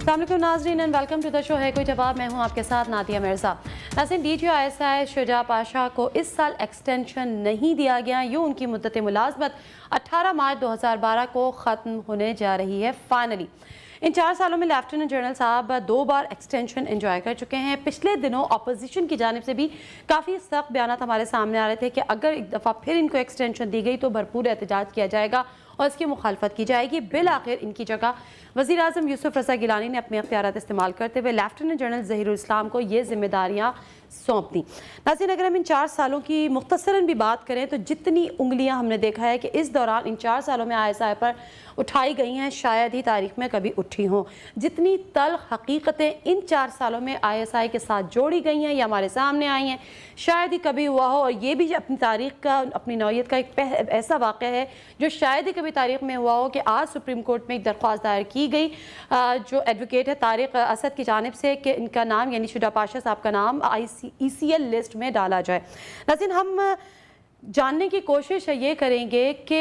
अस्सलाम वालेकुम नाज़रीन and welcome to the show है कोई जवाब। मैं हूं आपके साथ नादिया मिर्ज़ा। नाज़रीन, DGISI शुजा पाशा को इस साल एक्सटेंशन नहीं दिया गया। यूँ उनकी मुद्दत मुलाज़मत 18 मार्च 2012 को ख़त्म होने जा रही है फाइनली। इन 4 सालों में लेफ्टिनेंट जनरल साहब 2 बार एक्सटेंशन एंजॉय कर चुके हैं। पिछले दिनों अपोजिशन की जानिब से भी काफ़ी सख्त बयान हमारे सामने आ रहे थे कि अगर एक दफ़ा फिर इनको एक्सटेंशन दी गई तो भरपूर एहतजाज किया जाएगा और इसकी मुखालफत की जाएगी। बिल आखिर इनकी जगह वज़ीर आज़म यूसुफ रज़ा गिलानी ने अपने अख्तियारात इस्तेमाल करते हुए लेफ्टिनेंट जनरल ज़हीरुल इस्लाम को ये जिम्मेदारियाँ सौंप दी। नाज़रीन, अगर हम इन 4 सालों की मुख्तसरन भी बात करें तो जितनी उंगलियां हमने देखा है कि इस दौरान इन 4 सालों में ISI पर उठाई गई हैं शायद ही तारीख में कभी उठी हों। जितनी तल्ख हकीकतें इन 4 सालों में ISI के साथ जोड़ी गई हैं या हमारे सामने आई हैं शायद ही कभी हुआ हो। और ये भी अपनी तारीख का, अपनी नौयत का एक ऐसा वाक़या है जो शायद ही कभी तारीख में हुआ हो कि आज सुप्रीम कोर्ट में एक दरख्वास्त दायर की गई जो एडवोकेट है तारिक असद की जानिब से कि इनका नाम यानी शुजा पाशा साहब का नाम ECL लिस्ट में डाला जाए। लेकिन हम जानने की कोशिश ये करेंगे कि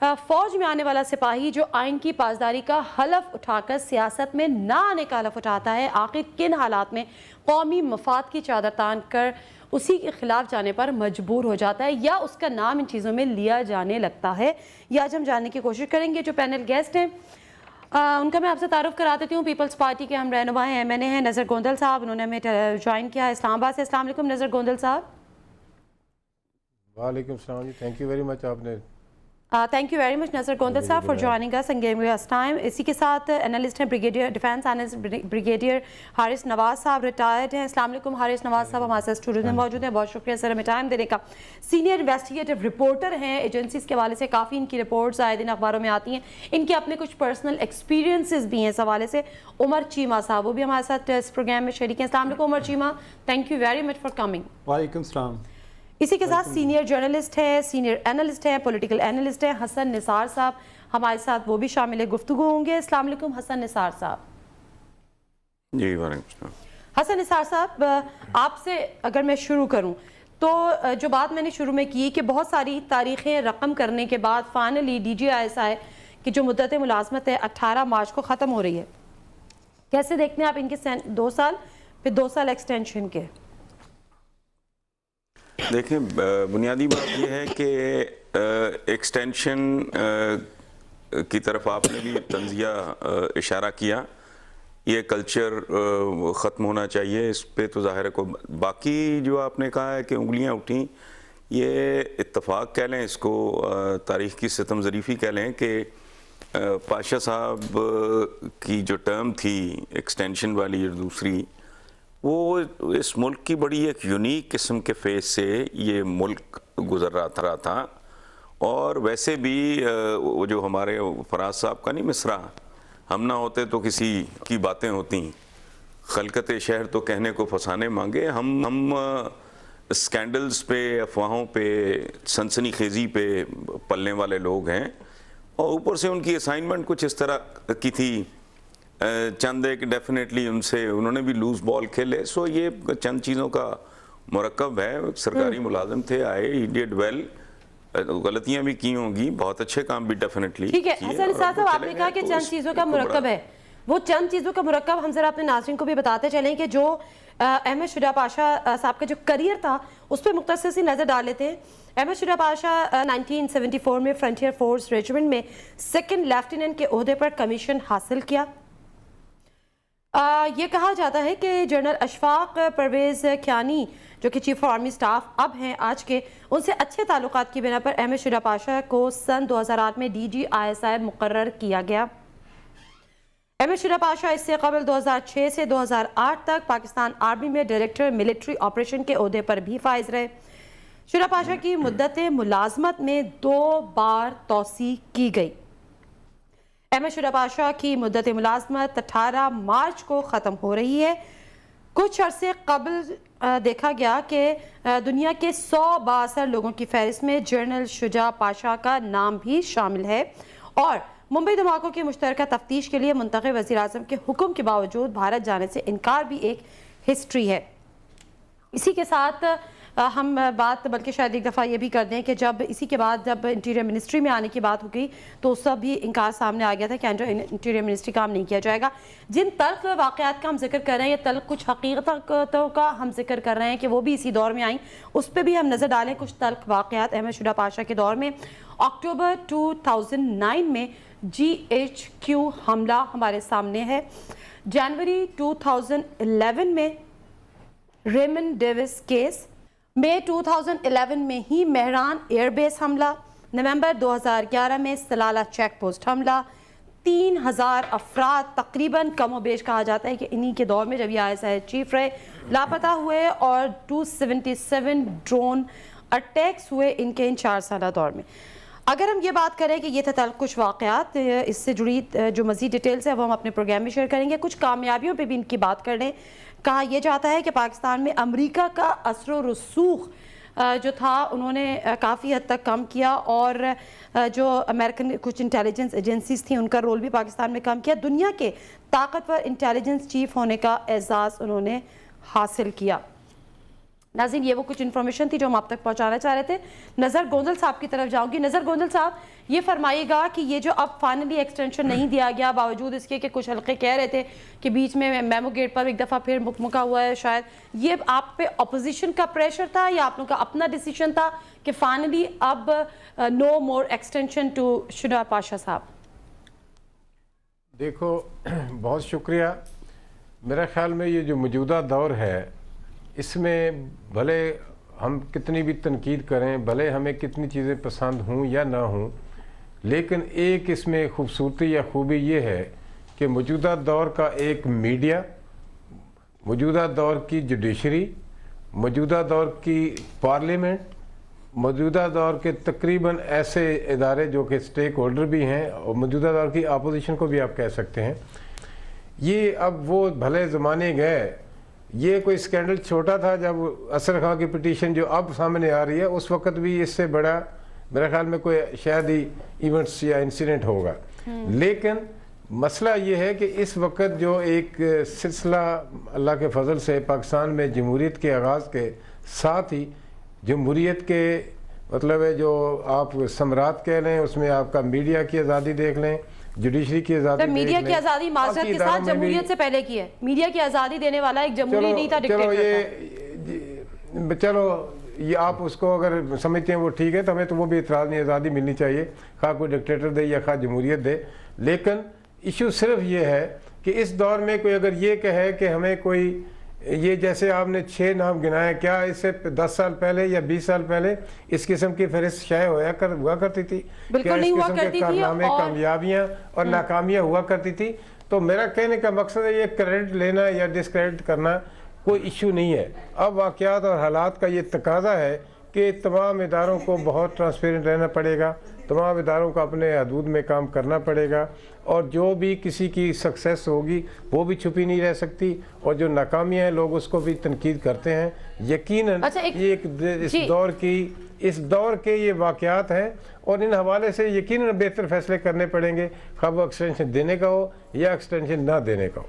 फ़ौज में आने वाला सिपाही जो आइन की पासदारी का हलफ उठाकर सियासत में ना आने का हलफ उठाता है, आखिर किन हालात में कौमी मफाद की चादर तान कर उसी के खिलाफ जाने पर मजबूर हो जाता है या उसका नाम इन चीज़ों में लिया जाने लगता है। ये आज हम जानने की कोशिश करेंगे। जो पैनल गेस्ट हैं उनका मैं आपसे तारुफ करा देती हूँ। पीपल्स पार्टी के हम रहनुमा हैं MNA हैं नज़र गोंदल साहब, उन्होंने हमें ज्वाइन किया है इस्लामाबाद से। अस्सलाम वालेकुम नज़र गोंदल साहब। वालेकुम सलाम जी, थैंक यू वेरी मच। आपने थैंक यू वेरी मच नज़र गोंदल साहब for joining us and giving us time. इसी के साथ एनालिस्ट हैं brigadier defence analyst brigadier Haris Nawaz साहब, रिटायर्ड हैं। अस्सलाम वालेकुम हारिस नवाज साहब, हमारे साथ स्टूडियो में मौजूद हैं। बहुत शुक्रिया सर हमें टाइम देने का। सीनियर इन्वेस्टिगेटिव रिपोर्टर हैं, एजेंसीज के हवाले से काफ़ी इनकी रिपोर्ट्स आए दिन अखबारों में आती हैं। इनके अपने कुछ पर्सनल एक्सपीरियंसेस भी हैं इस हवाले से। उमर चीमा साहब वो भी हमारे साथ इस प्रोग्राम में शरीक हैं। अस्सलाम वालेकुम Umar Cheema, thank you very much for coming. वालेकुम सलाम। इसी के साथ सीनियर जर्नलिस्ट हैं, सीनियर एनालिस्ट हैं, पॉलिटिकल एनालिस्ट हैं हसन निसार साहब, हमारे साथ वो भी शामिल है, गुफ्तगू होंगे। अस्सलाम वालेकुम हसन निसार साहब। जी वालेकुम। हसन निसार साहब, आपसे अगर मैं शुरू करूं तो जो बात मैंने शुरू में की कि बहुत सारी तारीखें रकम करने के बाद फाइनली DGISI की जो मुद्दत मुलाजमत है 18 मार्च को ख़त्म हो रही है। कैसे देखते हैं आप इनके 2 साल फिर 2 साल एक्सटेंशन के? देखें, बुनियादी बात यह है कि एक्सटेंशन की तरफ आपने भी तंजिया इशारा किया, ये कल्चर ख़त्म होना चाहिए। इस पे तो ज़ाहिर है को बाकी जो आपने कहा है कि उंगलियां उठी, ये इत्तफाक कह लें, इसको तारीख़ की सितम ज़रीफ़ी कह लें कि पाशा साहब की जो टर्म थी एक्सटेंशन वाली और दूसरी, वो इस मुल्क की बड़ी एक यूनिक किस्म के फेस से ये मुल्क गुजर रहा था। और वैसे भी वो जो हमारे फराज साहब का नहीं मिसरा, हम ना होते तो किसी की बातें होती, खलकत शहर तो कहने को फसाने मांगे। हम स्कैंडल्स पे, अफवाहों पे, सनसनी खेजी पे पलने वाले लोग हैं। और ऊपर से उनकी असाइनमेंट कुछ इस तरह की थी, चंद एक डेफिनेटली उन्होंने भी लूज बॉल खेले। सो ये चंद चीज़ों का मुरक्कब है। सरकारी मुलाजिम थे, आए, ही डिड वेल, गलतियां भी की होंगी, बहुत अच्छे काम भी डेफिनेटली। ठीक है हसन साहब, आपने कहा कि चंद चीज़ों का मुरक्कब है, वो चंद चीज़ों का मुरक्कब हम जरा अपने नाज़रीन को भी बताते चलें कि जो अहमद शुजा पाशा साहब का जो करियर था उस पर मुख्तसर सी नज़र डाल लेते हैं। अहमद शुजा पाशा 1974 में फ्रंटियर फोर्स रेजिमेंट में 2nd लेफ्टिनेंट के ओहदे पर कमीशन हासिल किया। ये कहा जाता है कि जनरल अशफाक परवेज़ ख्यानी जो कि चीफ ऑफ आर्मी स्टाफ अब हैं आज के, उनसे अच्छे ताल्लुकात की बिना पर अहमद शुजा पाशा को सन 2008 में DGISI मुकर्रर किया गया। अहमद शुजा पाशा इससे कबल 2006 से 2008 तक पाकिस्तान आर्मी में डायरेक्टर मिलिट्री ऑपरेशन के ओहदे पर भी फाइज रहे। शुजा पाशा की मुद्दत मुलाजमत में 2 बार तोसी की गई। अहमद शुजा पाशा की मुद्दत मुलाजमत 18 मार्च को ख़त्म हो रही है। कुछ अरसे कबल देखा गया कि दुनिया के 100 बाअसर लोगों की फहरिस्त में जनरल शुजा पाशा का नाम भी शामिल है। और मुंबई धमाकों की मुश्तरका तफ्तीश के लिए मुंतखब वज़ीर आज़म के हुक्म के बावजूद भारत जाने से इनकार भी एक हिस्ट्री है। इसी के साथ ہم بات بلکہ شاید ایک دفعہ یہ بھی کر دیں کہ جب اسی کے بعد جب انٹیریئر منسٹری میں آنے کی بات ہو گئی تو اس کا بھی انکار سامنے آ گیا تھا کہ انٹیریئر منسٹری کام نہیں کیا جائے گا. جن تلخ واقعات کا ہم ذکر کر رہے ہیں یا تلخ کچھ حقیقتوں کا ہم ذکر کر رہے ہیں کہ وہ بھی اسی دور میں آئیں, اس پہ بھی ہم نظر ڈالیں. کچھ تلخ واقعات احمد شہدا پاشا کے دور میں. اکتوبر 2009 میں GHQ حملہ ہمارے سامنے ہے. جنوری 2011 میں ریمن ڈیوس کیس. مئی 2011 میں ہی مہران ایئر بیس حملہ. نومبر 2011 میں سلالہ چیک پوسٹ حملہ. 3000 افراد تقریباً کم و بیش کہا جاتا ہے کہ انہی کے دور میں جب یہ ISI چیف رہے لاپتہ ہوئے, اور 277 ڈرون اٹیکس ہوئے ان کے ان 4 سالہ دور میں. اگر ہم یہ بات کریں کہ یہ تھا کچھ واقعات, اس سے جڑی جو مزید ڈیٹیلز ہیں وہ ہم اپنے پروگرام میں شیئر کریں گے. کچھ کامیابیوں پہ بھی ان کی بات کر لیں. کہا یہ جاتا ہے کہ پاکستان میں امریکہ کا اثر و رسوخ جو تھا انہوں نے کافی حد تک کم کیا, اور جو امریکن کچھ انٹیلیجنس ایجنسیز تھیں ان کا رول بھی پاکستان میں کم کیا. دنیا کے طاقتور انٹیلیجنس چیف ہونے کا اعزاز انہوں نے حاصل کیا. ناظرین یہ وہ کچھ انفارمیشن تھی جو ہم آپ تک پہنچانا چاہ رہے تھے. نظر گوندل صاحب کی طرف جاؤں گی. نظر گوندل صاحب, یہ فرمائیے گا کہ یہ جو اب فائنلی ایکسٹینشن نہیں دیا گیا باوجود اس کے کہ کچھ حلقے کہہ رہے تھے کہ بیچ میں میمو گیٹ پر ایک دفعہ پھر مکمکا ہوا ہے, شاید یہ آپ پہ اپوزیشن کا پریشر تھا یا آپ لوگوں کا اپنا ڈیسیشن تھا کہ فائنلی اب نو مور ایکسٹینشن ٹو شہدا پاشا صاحب؟ دیکھو بہت شکریہ. میرا خیال میں یہ جو موجودہ دور ہے اس میں بھلے ہم کتنی بھی تنقید کریں, بھلے ہمیں کتنی چیزیں پسند ہوں یا نہ ہوں, لیکن ایک اس میں خوبصورتی یا خوبی یہ ہے کہ موجودہ دور کا ایک میڈیا, موجودہ دور کی جوڈیشری, موجودہ دور کی پارلیمنٹ, موجودہ دور کے تقریباً ایسے ادارے جو کہ سٹیک ہولڈر بھی ہیں, اور موجودہ دور کی اپوزیشن کو بھی آپ کہہ سکتے ہیں, یہ اب وہ بھلے زمانے گئے. یہ کوئی سکینڈل چھوٹا تھا جب اصغر خان کی پٹیشن جو اب سامنے آ رہی ہے, اس وقت بھی اس سے بڑا میرے خیال میں کوئی شاید ہی ایونٹس یا انسیڈنٹ ہوگا. لیکن مسئلہ یہ ہے کہ اس وقت جو ایک سلسلہ اللہ کے فضل سے پاکستان میں جمہوریت کے آغاز کے ساتھ ہی جمہوریت کے مطلب ہے جو آپ ثمرات کہہ لیں, اس میں آپ کا میڈیا کی آزادی دیکھ لیں, جوڈیشری کی آزادی, میڈیا کی آزادی معذرت کے ساتھ جمہوریت سے پہلے کی ہے. میڈیا کی آزادی دینے والا ایک جمہوری نہیں تھا, ڈکٹیٹر تھا. چلو یہ آپ اس کو اگر سمجھتے ہیں وہ ٹھیک ہے, تو ہمیں تو وہ بھی اعتراض نہیں, آزادی ملنی چاہیے, خواہ کوئی ڈکٹیٹر دے یا خواہ جمہوریت دے. لیکن ایشو صرف یہ ہے کہ اس دور میں کوئی اگر یہ کہے کہ ہمیں کوئی یہ جیسے آپ نے 6 نام گنائے, کیا اس سے 10 سال پہلے یا 20 سال پہلے اس قسم کی فہرست شائع ہوا کرتی تھی؟ بالکل نہیں ہوا کرتی تھی, کارنامے, کامیابیاں اور ناکامیاں ہوا کرتی تھی. تو میرا کہنے کا مقصد ہے یہ کریڈٹ لینا یا ڈسکریڈٹ کرنا کوئی ایشو نہیں ہے. اب واقعات اور حالات کا یہ تقاضا ہے کہ تمام اداروں کو بہت ٹرانسپیرنٹ رہنا پڑے گا, تمام اداروں کو اپنے حدود میں کام کرنا پڑے گا, اور جو بھی کسی کی سکسیس ہوگی وہ بھی چھپی نہیں رہ سکتی, اور جو ناکامیاں ہیں لوگ اس کو بھی تنقید کرتے ہیں. یقیناً یہ اس دور کے یہ واقعات ہیں, اور ان حوالے سے یقیناً بہتر فیصلے کرنے پڑیں گے, خواہ وہ ایکسٹینشن دینے کا ہو یا ایکسٹینشن نہ دینے کا ہو.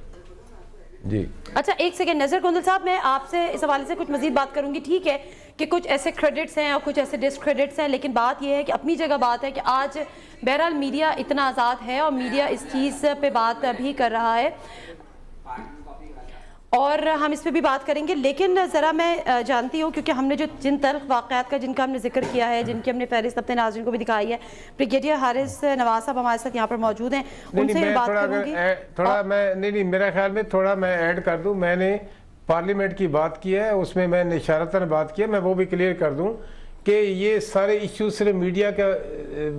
جی اچھا ایک سیکنڈ نظر گوندل صاحب, میں آپ سے اس حوالے سے کچھ مزید بات کروں گی. ٹھیک ہے کہ کچھ ایسے کریڈٹس ہیں اور کچھ ایسے ڈسکریڈٹس ہیں, لیکن بات یہ ہے کہ اپنی جگہ بات ہے کہ آج بہرحال میڈیا اتنا آزاد ہے اور میڈیا اس چیز پہ بات بھی کر رہا ہے, اور ہم اس پہ بھی بات کریں گے. لیکن ذرا میں جانتی ہوں کیونکہ ہم نے جو جن تلخ واقعات کا جن کا ہم نے ذکر کیا ہے, جن کی ہم نے فہرست اپنے ناظرین کو بھی دکھائی ہے, بریگیڈیئر حارث نواز صاحب ہمارے ساتھ یہاں پر موجود ہیں, ان سے بھی بات کروں گی. تھوڑا میں نہیں میرا خیال میں تھوڑا میں ایڈ کر دوں. میں نے پارلیمنٹ کی بات کی ہے, اس میں میں نے اشارتاً بات کی ہے, میں وہ بھی کلیئر کر دوں کہ یہ سارے ایشوز صرف میڈیا کی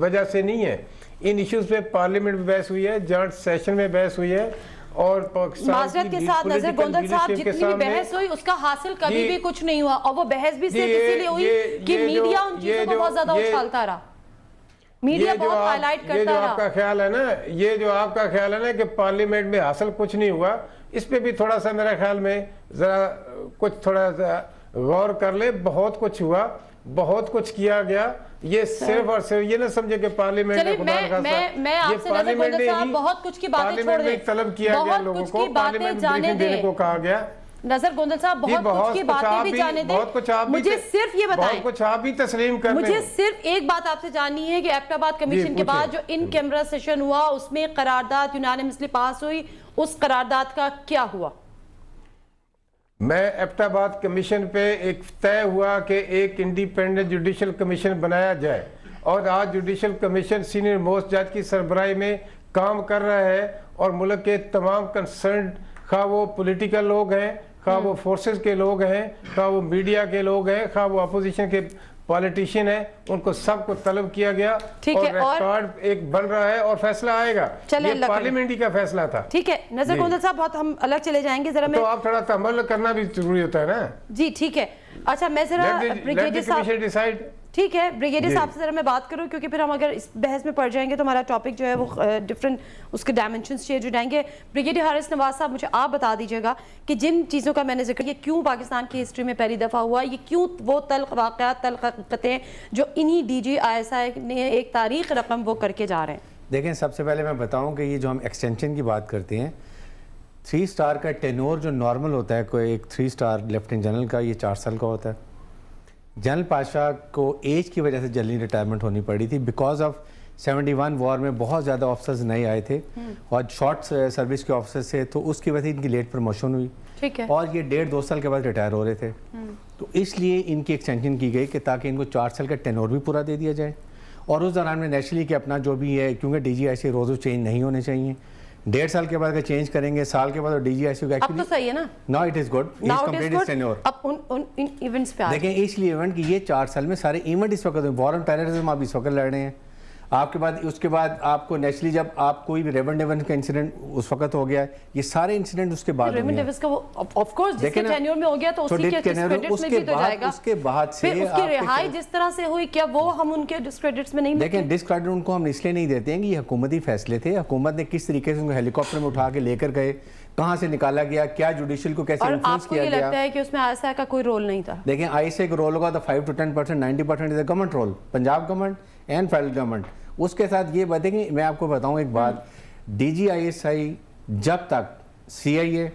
وجہ سے نہیں ہیں. ان ایشوز پہ پارلیمنٹ میں بحث ہوئی ہے, جوائنٹ سیشن میں بحث ہوئی ہے, اور معذرت کے ساتھ نظر گوندل صاحب جتنی بھی بحث ہوئی اس کا حاصل کبھی بھی کچھ نہیں ہوا, اور وہ بحث بھی صرف اسی لیے ہوئی کہ میڈیا ان چیزوں کو بہت زیادہ اچھالتا رہا, میڈیا بہت ہائی لائٹ کرتا رہا. یہ جو آپ کا خیال ہے نا, یہ جو آپ کا خیال ہے نا کہ پارلیمنٹ میں حاصل کچھ نہیں ہوا, اس پہ بھی تھوڑا سا میرے خیال میں ذرا کچھ تھوڑا سا غور کر لے. بہت کچھ ہوا, بہت کچھ کیا گیا. یہ صرف اور صرف یہ نہ سمجھے کہ پارلیمنٹ نے میں آپ سے نظر گوندل صاحب بہت کچھ کی باتیں چھوڑ دیں, طلب کیا گیا لوگوں کو, پارلیمنٹ بریفنگ دینے کو کہا گیا, नजर गोंदल साहब, बहुत कुछ की बातें भी जाने दें, मुझे सिर्फ ये बताएं, बहुत कुछ आप भी तस्लीम कर मुझे सिर्फ एक बात आपसे जाननी है कि एबटाबाद कमीशन के बाद जो इन कैमरा सेशन हुआ उसमें करारदाद यूनानिमसली पास हुई, उस करारदाद का क्या हुआ? मैं एबटाबाद कमीशन पे एक तय हुआ कि एक इंडिपेंडेंट जुडिशल कमीशन बनाया जाए, और आज जुडिशल कमीशन सीनियर मोस्ट जज की सरबराही में काम कर रहा है, और मुल्क के तमाम कंसर्न, खा वो पॉलिटिकल लोग हैं, खा वो फोर्सेस के लोग हैं, खा वो मीडिया के लोग हैं, खा वो अपोजिशन के पॉलिटिशियन है, उनको सबको तलब किया गया, और रिकॉर्ड एक बन रहा है और फैसला आएगा। ये पार्लियामेंट का फैसला था। ठीक है नजर गोंदल साहब, बहुत हम अलग चले जाएंगे, जरा तो आप थोड़ा तहम्मुल करना भी जरूरी होता है ना जी। ठीक है, अच्छा मैं जरा ब्रिगेडियर साहब, ठीक है ब्रिगेडियर साहब से जरा मैं बात करूं, क्योंकि फिर हम अगर इस बहस में पड़ जाएंगे तो हमारा टॉपिक जो है वो डिफरेंट उसके डायमेंशंस चेंज हो जाएंगे। ब्रिगेडियर हारिस नवाज साहब, मुझे आप बता दीजिएगा कि जिन चीज़ों का मैंने जिक्र किया, क्यों पाकिस्तान की हिस्ट्री में पहली दफ़ा हुआ, ये क्यों वो तल्ख वाक़यात, तल्ख हकीकतें जो इन्हीं DGISI ने एक तारीख रकम वो करके जा रहे हैं? देखें, सबसे पहले मैं बताऊं कि ये जो हम एक्सटेंशन की बात करते हैं, 3 स्टार का टेन्योर जो नॉर्मल होता है कोई एक 3 स्टार लेफ्टिनेंट जनरल का, ये 4 साल का होता है। जनरल पाशा को एज की वजह से जल्दी रिटायरमेंट होनी पड़ी थी, बिकॉज ऑफ 71 वॉर में बहुत ज़्यादा ऑफिसर्स नए आए थे और शॉर्ट सर्विस के ऑफिसर्स थे, तो उसकी वजह से इनकी लेट प्रमोशन हुई। ठीक है। और ये 1.5-2 साल के बाद रिटायर हो रहे थे, तो इसलिए इनकी एक्सटेंशन की गई कि ताकि इनको 4 साल का टेन्योर भी पूरा दे दिया जाए। और उस दौरान में नेचुरली कि अपना जो भी है, क्योंकि DGIC रोज़ चेंज नहीं होने चाहिए, 1.5 साल के बाद अगर चेंज करेंगे, साल के बाद DGIC का अब तो सही है ना, नाउ इट इज गुड, अब उन इवेंट्स पे देखें, इसलिए इवेंट कि ये 4 साल में सारे इवेंट इस वक्त वॉर ऑन टेररिज्म आप इस वक्त लड़ रहे हैं। आपके बाद उसके बाद आपको नेचुरली जब आप कोई भी रेवन डेवन का इंसिडेंट उस वक्त हो गया, ये सारे इंसिडेंट उसके बाद रेवन डेविस का वो ऑफ कोर्स जिसके टेन्योर में हो गया तो उसी के डिस्क्रेडिट्स में भी तो जाएगा। उसके बाद से फिर उसकी रिहाई जिस तरह से हुई, क्या वो हम उनके डिस्क्रेडिट्स में नहीं देखें? डिस्क्रेडिट उनको हम इसलिए नहीं देते हैं कि ये हुकूमती फैसले थे, हुकूमत ने किस तरीके से उनको हेलीकॉप्टर में उठा के लेकर गए, कहाँ से निकाला गया, क्या जुडिशियल को कैसे इन्फ्लुएंस किया गया। लगता है कि उसमें ISI का कोई रोल नहीं था? देखें, ISI का रोल होगा तो 5 to 10%, 90% is the government role, Punjab government and federal government. उसके साथ ये बताएंगे, मैं आपको बताऊं एक बात, DGISI जब तक CIA,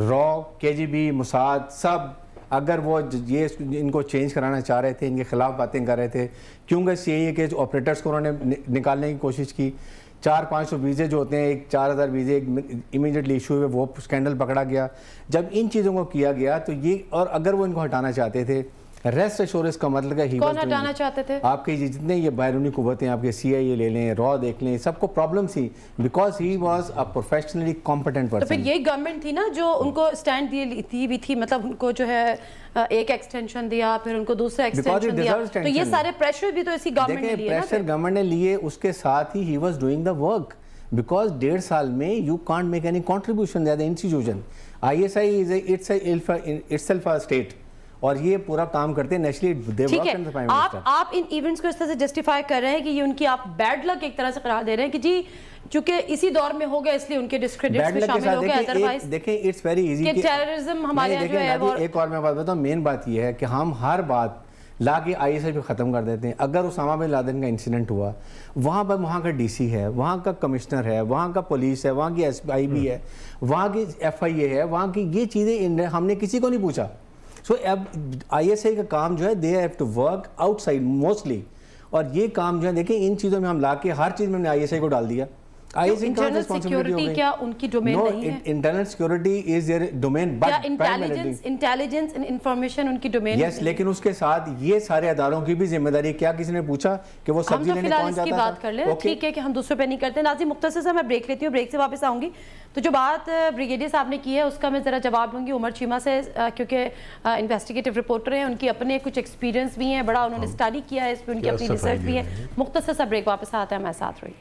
रॉ, KGB, मुसाद सब अगर वो ये इनको चेंज कराना चाह रहे थे, इनके खिलाफ बातें कर रहे थे, क्योंकि CIA के ऑपरेटर्स को उन्होंने निकालने की कोशिश की, 400-500 वीज़े जो होते हैं, एक 4000 वीज़े इमीडिएटली इशू हुए, वो स्कैंडल पकड़ा गया। जब इन चीज़ों को किया गया तो ये, और अगर वो इनको हटाना चाहते थे, रेस्ट एश्योरेंस का मतलब है कौन हटाना चाहते थे? आपके जितने ये बैरूनी कुव्वतें, आपके CIA ले लें, रॉ देख लें, सबको प्रॉब्लम थी, because he was a professionally competent person. तो फिर यही गवर्नमेंट थी ना जो उनको स्टैंड दी भी थी, मतलब उनको जो है एक एक्सटेंशन दिया, फिर उनको दूसरा एक्सटेंशन दिया, तो ये सारे प्रेशर भी तो इसी गवर्नमेंट ने लिए ना। प्रेशर गवर्नमेंट ने लिए, उसके साथ ही was doing the work, because 1.5 साल में you can't make any contribution as an institution. ISI is itself a state, और ये पूरा काम करते हैं नेशनली। ठीक है, आप इन इवेंट्स को इस तरह से जस्टिफाई कर रहे हैं कि ये उनकी आप बैड लक एक तरह से करार दे रहे हैं कि जी चूंकि इसी दौर में हो गया इसलिए उनके डिस्क्रेडिट्स में शामिल हो गए, अदरवाइज देखें इट्स वेरी इजी कि टेररिज्म हमारे यहाँ जो है। एक और मैं बात बताऊं, मेन बात ये है कि हम हर बात ला के ISI पे ख़त्म कर देते हैं। अगर उसामा बिन लादेन का इंसिडेंट हुआ, वहाँ पर वहाँ का DC है, वहाँ का कमिश्नर है, वहाँ का पुलिस है, वहाँ की SIB है, वहाँ की FIA है, वहाँ की ये चीज़ें हमने किसी को नहीं पूछा। सो अब ISI का काम जो है, they have to work outside mostly, और ये काम जो है देखें, इन चीज़ों में हम ला के हर चीज़ में हमने ISI को डाल दिया। इंटरनल सिक्योरिटी क्या उनकी डोमेन नहीं है? Internal security is there domain, but intelligence and information उनकी डोमेन है। यस, लेकिन उसके साथ ये सारे अदारों की भी जिम्मेदारी, क्या किसी ने पूछा कि वो सब्जी लेने कौन जाता है? हम बात कर लें, ठीक है कि हम दूसरों पे नहीं करते। नाज़िम, मुख्तसर से मैं ब्रेक लेती हूँ, ब्रेक से वापस आऊंगी। तो जो बात ब्रिगेडियर साहब ने की है उसका मैं ज़रा जवाब लूँगी उमर चीमा से, क्योंकि इन्वेस्टिगेटिव रिपोर्टर हैं, उनकी अपने कुछ एक्सपीरियंस भी हैं, बड़ा उन्होंने स्टडी किया है इस पर, उनकी अपनी रिसर्च भी है। मुख्तसर सा ब्रेक, वापस आता है, मैं साथ रही।